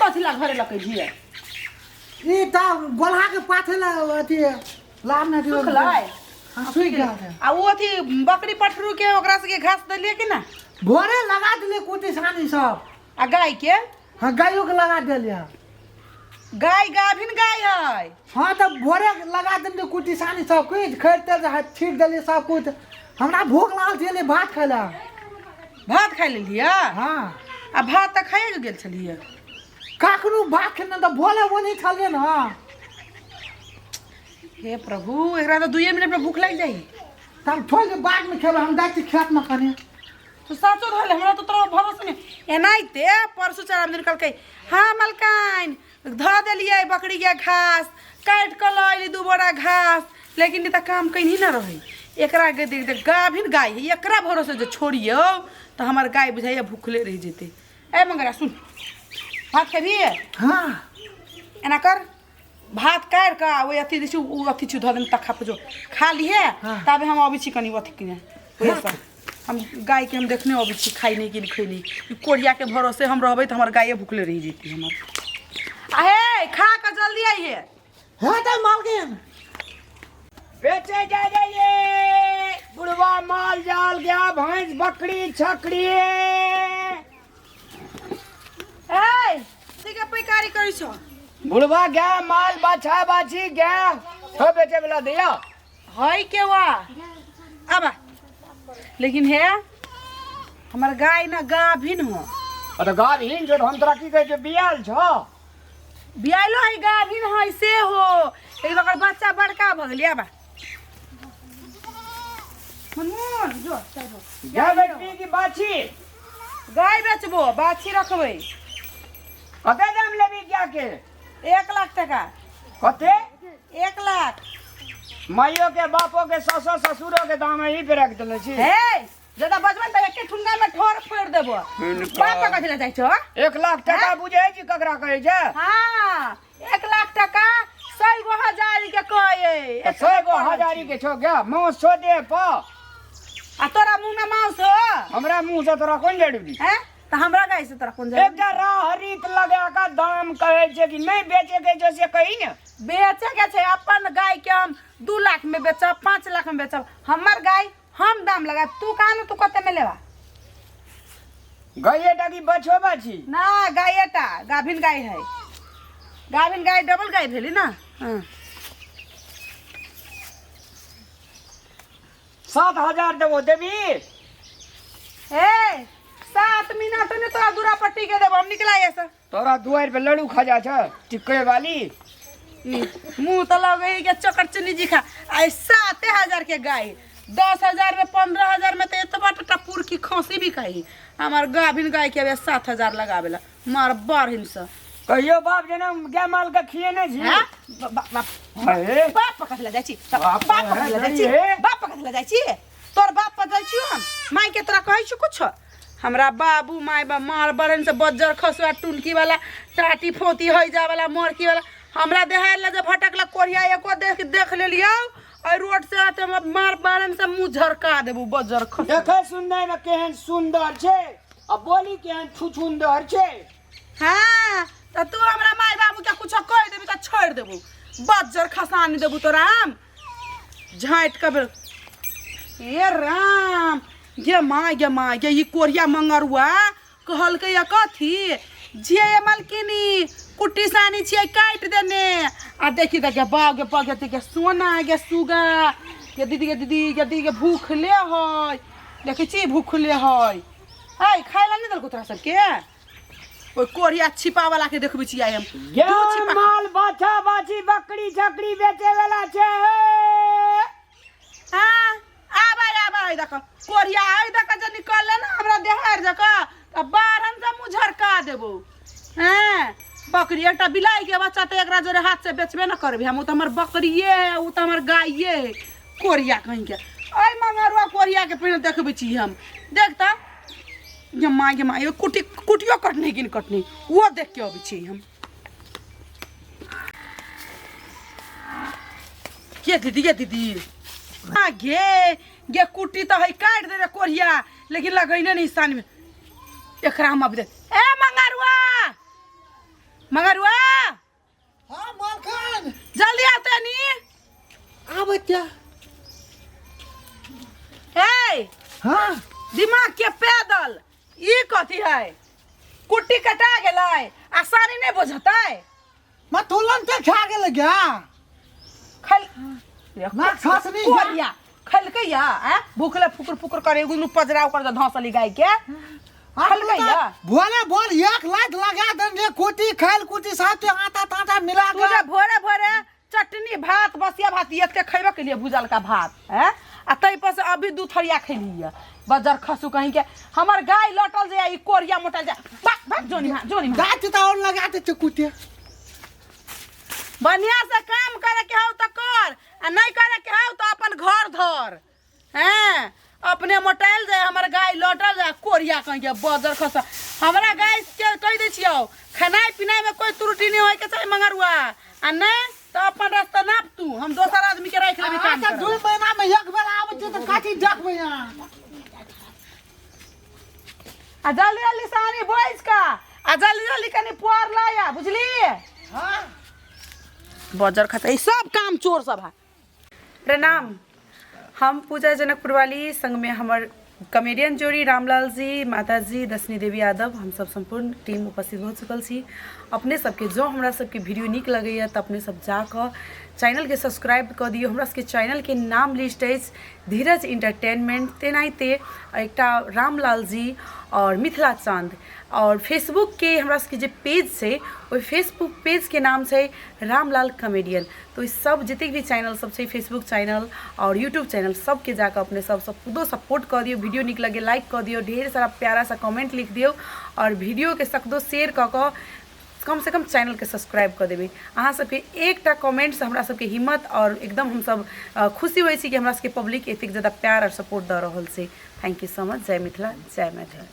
कथी ला घरे लकै झिए ई त गोलहा के पाथेला अथी लाम न दियो सुखलाई सुई गया आ वो अथी बकरी पठरू के ओकरा से घास दलिए कि ना भोरे लगा दिले कुटी सानी सब आ गाय के हां गायो के लगा देलिया गाय गाभिन गाय है हां त भोरे लगा देले कुटी सानी सब कुछ खैरते छीट देले सब कुछ हमरा भूख लागल छले भात खैला भात खाइ लेलिया हां आ भात त खाए गेल छलिए काकरू भात खेने त भोले बनी छले न हे प्रभु एकरा तो 2 मिनट में भूख लग जाई हम छोड़ के बाद में खेब हम जाती खेत में कने तो साचो धले हमरा तो तोरा भरोसा नहीं एनाइते परसु चार दिन कल के हां मलकाइन ध देलिए बकरी के घास काट के लइली 2 बोरा घास लेकिन त काम कहीं ना रही एकरा के देख गाभिन गाय है एकरा भरोसे जो छोड़ियो तो हमार गाय बुझाइए भूखले रह जेते ए मंगरा सुन भात खेबी हां एना कर भात काट का वो अथी दिछु उ अथी छु धन तक खा जो खा लिए तबे हम अभी छी कनी अथी किने पैसा हम गाय के हम देखने अभी छी खाई नहीं कि खई नहीं कोरिया के भरोसे हम रहबे त हमर गाय भूखले रह जेती हमर आहे खा का जल्दी आइए हां त मालकिन बेचे जा जाइए बुढ़वा माल जाल गया भैंस बकरी छकड़ी ए ठीक पैकारी करी छ बुढ़वा गया माल बाछा बाछी गया सब बेचे वाला दिया हई के वा अब लेकिन है हमर गाय ना गाभिन हो अरे गाभिन जो हम तोरा की कहे छै बियाल छ बियालो है गाभिन है से हो एक ओकर बच्चा बड़का भ गेलिया बा मनमोन जो चलो गया बेटी की बाछी गाय बेचबो बाछी रखबै कते दाम लेबी क्या के 1 लाख टका कते 1 लाख माइयो के बापो के ससुर ससुरो के दाम ही पे रख देले छी हे जदा बजबन त एके ठुंगा में ठोर फोड़ देबो बाप कथि ला जाइ छ 1 लाख टका बुझे छी ककरा कहे छै हां 1 लाख टका 100 गो हजारी के कहे 100 गो हजारी के छो गया मौस छो दे प आ तोरा मुंह में मांस हो हमरा मुंह से तोरा कोन जरूरी हैं त हमरा गाय से तोरा कोन जरूरी एक रीत लगा का दाम कहे छै कि नहीं बेचे के जो से कही न बेचे के छै अपन गाय के हम 2 लाख में बेचब 5 लाख में बेचब हमर गाय हम दाम लगा तू कान तू कते में लेवा गईएटा की बछो बाछी ना गायटा गाभिन गाय है गाभिन गाय डबल गाय भेली ना हां 7,000 देबो देबी ए 7 मिनट ने तोरा दूरा पट्टी के देब हम निकला ऐसे तोरा दुआर पे लड़ू खजा छ टिके वाली मुंह तो लगे के चकर चनी जी खा आई 7,000 के गाय 10,000 में 15,000 में तो एतबा टपूर की खसी भी खाई हमार गाभिन गाय के 7,000 लगावेला मार बारहिन से कहियो बाप जनम क्या माल का खिए ने छी बाप पकड़ ला जाइ छी बाप पकड़ ला जाइ छी बाप पकड़ ला जाइ छी तोर बाप पर जाइ छी हम माई के तोरा कहै छी कुछ हमरा बाबू माई बा मार बरन से बज्जर खसुआ टुनकी वाला टाटी फोती होई जा वाला मोरकी वाला हमरा देहार ला जब भटकला कोरिया एको देख लेलियो और रोड से आते मार बरन से मुंह झरका देबू बज्जर खस देखे सुनने में केहन सुंदर छे अब बोली केहन छुछुंदर छे हां त तू हमरा माई बाबू के कुछ कह देबी त छोड़ देबू बज्जर खसानी देबू तो राम झाट कबर ए राम गे माय गे ई कोरिया मंगरुआ कहल के कथी जे मलकिनी कुट्टी सानी छिए काट देने आ देखी त के बाग के पगती के सोना के सुगा के दीदी के भूखले होय देखी छी भूखले होय हाय खाइला नहीं दल तोरा सब के ओय कोरिया छिपा वाला के देखबी छी हम क्या माल बाछा बाछी बकरी छकड़ी बेचे वाला छे हां आबा देखो कोरिया आई देखो जे निकलले ना हमरा देहार जका त बारन से मुझर का देबो हैं बकरी एकटा बिलाई के बच्चा त एकरा जोरे हाथ से बेचबे न करबी हम त हमर बकरीए है उ त हमर गायए है कोरिया कहीं के ओय मंगरुआ कोरिया के पहले देखबे छी हम देख त ये माय कुटियो कटनी वो देख के अभी छी हम के दीदी गे कुटी तो है काट दे रे कोरिया लेकिन लगैने नहीं सान में एकरा हम अब दे ए मंगरुआ मंगरुआ हाँ मालकिन जल्दी आते नहीं। आब क्या ए हाँ दिमाग के पैदल ई कथी है? कुट्टी कटा गेलै आसानी नहीं बुझतै। मैं तुरंत खा गेल क्या खल ना खास नहीं कोरिया खलकै या भूखले फुकुर फुकुर करे गुनु पजरा ओकर धंसली गाय के खलकै या। भोरे भोर एक लाइट लगा देंगे कुटी खैल कुटी साथ आटा ताटा मिला तू जे भोरे भोरे चटनी भात बसिया भात एक के खैबे के लिए भुजल का भात है आ तई पर से अभी दू थरिया खैली है बजर खसु कहीं के हमर गाय लटल जे ई कोरिया मोटल जा भाग जोनी गाछ तो और लगा दे कुटी बढ़िया से काम करे के हो तो कर आ नहीं करे के हो तो अपन घर धर हैं। अपने मोटाइल जाए हमर गाय लौटल जाए कोरिया कहीं के बजर खसा। हमरा गाय के कह दे छियो खानाई पिनाई में कोई त्रुटि नहीं होय के चाहे मंगरुआ आ नहीं तो अपन रास्ता नाप तू हम दोसर आदमी के रख लेबे काम कर। 2 महीना में एक बेर आबै छी त काठी देखबै यहां आ जल्दी जल्दी सानी बोइस का आ जल्दी जल्दी कनी पुआर लाया बुझली। हां बजर खाता ये सब काम चोर सब है। प्रणाम, हम पूजा जनकपुर वाली संग में हमार कॉमेडियन जोड़ी रामलाल जी, माता जी दशनी देवी यादव, हम सब संपूर्ण टीम उपस्थित हो चुकल छी। अपने सबके जो हमरा सबके वीडियो निक लगैया तो अपने सब जाकर चैनल के सब्सक्राइब कर दियो। हमरा सबके चैनल के नाम लिस्ट है धीरज इंटरटेनमेंट, तेनाहिते एकटा रामलाल जी और मिथिला चांद। और फेसबुक के हमरा सबके जे पेज से वो फेसबुक पेज के नाम से रामलाल कॉमेडियन। तो इस सब जितने भी चैनल सब से फेसबुक चैनल और यूट्यूब चैनल सबके जाकर अपने सब खुदो सपोर्ट कर दियो। वीडियो निक लगे लाइक कर दियो, ढेर सारा प्यारा सा कमेंट लिख दियो और वीडियो के सकदो शेयर कर कम से कम चैनल के सब्सक्राइब कर देवे। अहाँ सबके एकटा कमेंट से हमरा सबके हिम्मत और एकदम हम सब खुशी होई छी कि हमरा सबके पब्लिक एतेक ज़्यादा प्यार और सपोर्ट दे रहल छै। Thank you so much. जय मिथिला, जय मैथिली।